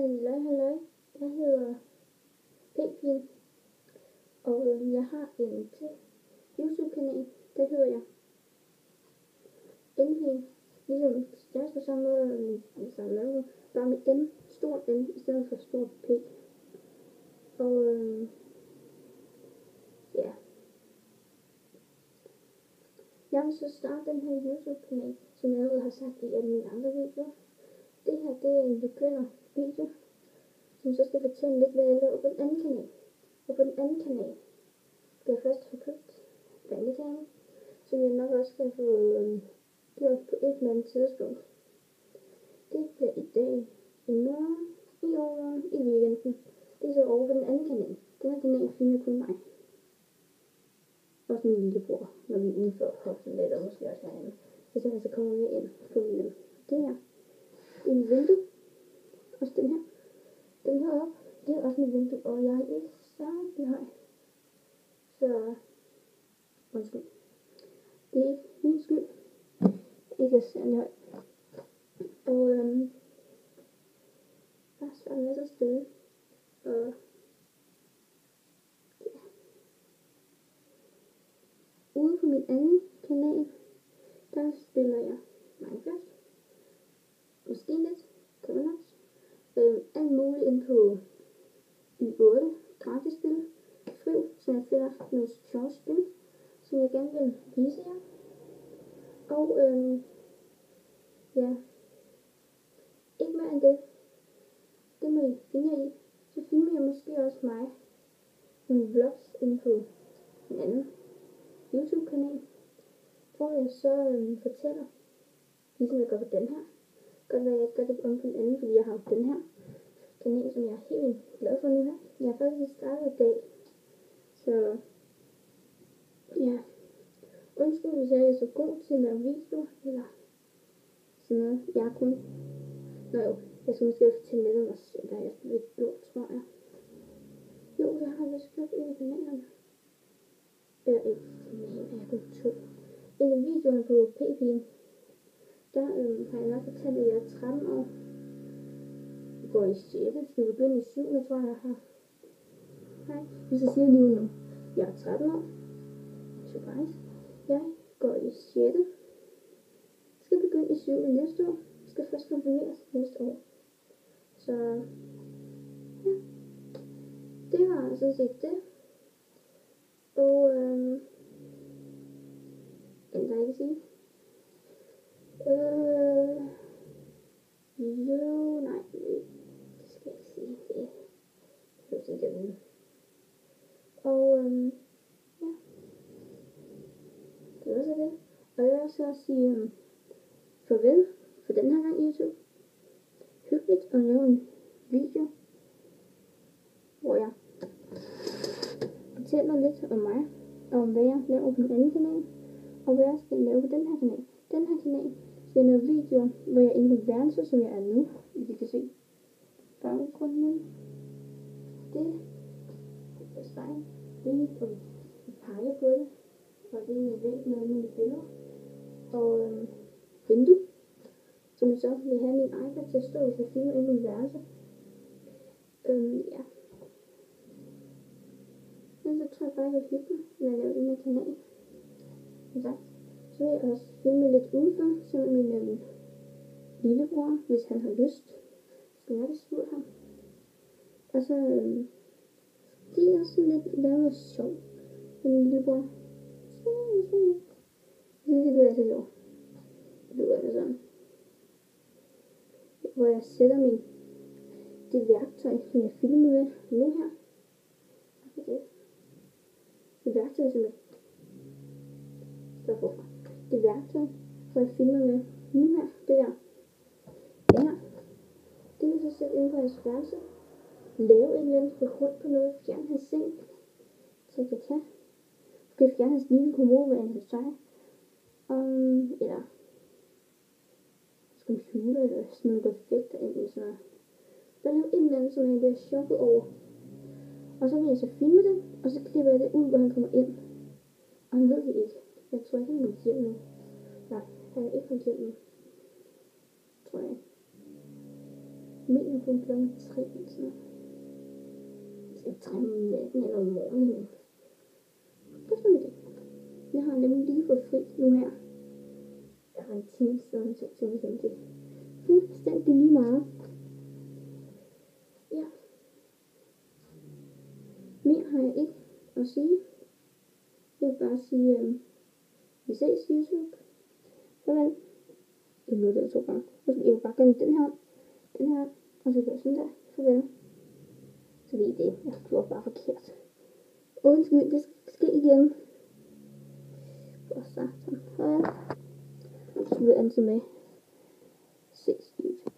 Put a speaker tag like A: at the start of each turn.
A: Halløj. Jeg hedder P-pigen, og jeg har en YouTube-kanal, der hedder jeg N-pigen. Ligesom størst på samme måde, som lavet, bare med N, stort N, i stedet for stort P. Og ja. Jeg vil så starte den her YouTube-kanal, som jeg allerede har sagt i alle mine andre videoer. Det her, det er en begyndervideo, som så skal fortælle lidt, hvad jeg laver på den anden kanal. Og på den anden kanal skal jeg først have købt bandekame, som jeg nok også skal få gjort på et eller andet tidspunkt. Det bliver i dag, i morgen, i overmorgen, i weekenden. Det er så over på den anden kanal. Den her kanal filmer kun mig. Også min lillebror, når vi er udenfor og hopper lidt, og måske også herinde. Hvis jeg altså kommer med ind på min det her. Det er mit vindue. Også den her. Den her op. Det er også mit vindue, og jeg er ikke særlig høj. Så undskyld. Det er ikke min skyld. Ikke er særlig høj. Og bare svær en masse stille. Og ja. Ude på min anden kanal, der spiller jeg Minecraft. Måske lidt. Commons. Alt muligt ind på Y8. Gratis spil. Friv, så jeg finder nogle sjove spil, som jeg gerne vil vise jer. Og ja. Ikke mere end det. Det må I finde jer i. Så filmer jeg måske også mig nogle vlogs inde på en anden YouTube-kanal, hvor jeg så fortæller, ligesom jeg gør på den her. Godt være, jeg ikke gør det om på den anden, fordi jeg har den her kanal, som jeg er helt vildt glad for nu her. Jeg har faktisk startet i dag. Så ja. Undskyld, hvis jeg er så god til at lave video, eller sådan noget. Jeg er kun... Nå jo, jeg skal måske fortælle lidt om mig selv, der er jeg lidt blå, tror jeg. Jo, jeg har vist gjort en af kanalerne. Eller en kanal, jeg kun 2. En af videoerne på P-pigen, der har jeg nok fortalt, at jeg er 13 år. Jeg går i 6. Skal begynde i 7. tror jeg har. Hej, hvis jeg siger lige nu. Jeg er 13 år. Surprise. Jeg går i 6. Skal begynde i 7. næste år. Skal først konfirmeres næste år. Så ja. Det var sådan set det. Og end der ikke at sige. Jo, nej, det skal jeg ikke sige. Det behøver jeg ikke at vide. Og ja, det var så det. Og jeg vil så sige farvel for den her gang YouTube. Hyggeligt at lave en video, hvor jeg fortæller lidt om mig, og om hvad jeg laver på den anden kanal, og hvad jeg skal lave på den her kanal. Den her kanal skal jeg lave videoer, hvor jeg er inde på værelset, som jeg er nu. I kan se baggrunden. Det er spejl. Det er vi peger på det. Og det er en væg med mine billeder. Og vindue, som jeg så vil have min iPad til at stå, hvis jeg filmer inde på mit værelse. Ja. Men så tror jeg bare, at jeg hygger med at lave den her kanal. Som sagt, så vil jeg også filme lidt udenfor, sammen med min lillebror, hvis han har lyst. Skal jeg også spurgt ham. Og så de er sådan lidt lave noget sjov med min lillebror. Jeg synes, det bliver så sjovt. Det lyder altså sådan. Hvor jeg sætter det værktøj, som jeg filmer med nu her. Det værktøj, som jeg står forfra. Det værktøj, hvor jeg filmer med nu her. Det der. Det her. Det vil så sætte ind på hans værelse. Lave et eller andet, gå rundt på noget, fjerne hans seng. Ta-ta-ta. Måske fjerne hans lille kommode med hans tøj. Eller computer, eller sådan noget effekter ind i sådan noget. Der lave et eller andet, som jeg bliver chokket over. Og så vil jeg så filme det, og så klipper jeg det ud, hvor han kommer ind. Og han ved det ikke. Jeg tror ikke, han er hjem nu. Nej, han er ikke kommet hjem nu. Tror jeg. mener på klokken 3 eller sådan noget. Ikke 3 om natten eller om morgenen, men eftermiddag. Jeg har nemlig lige fået fri nu her. Jeg har en time siden 2 timer siden det. Fuldstændig lige meget. Ja. Mere har jeg ikke at sige. Jeg vil bare sige, vi ses YouTube. Farvel. Jeg blev det 2 gange. Jeg vil bare gøre den her, og så gør jeg sådan der. Farvel. Så ved I det. Jeg har gjort bare forkert. Undskyld, det skal ske igen. Og så, farvel. Så bliver jeg altid med. Ses YouTube.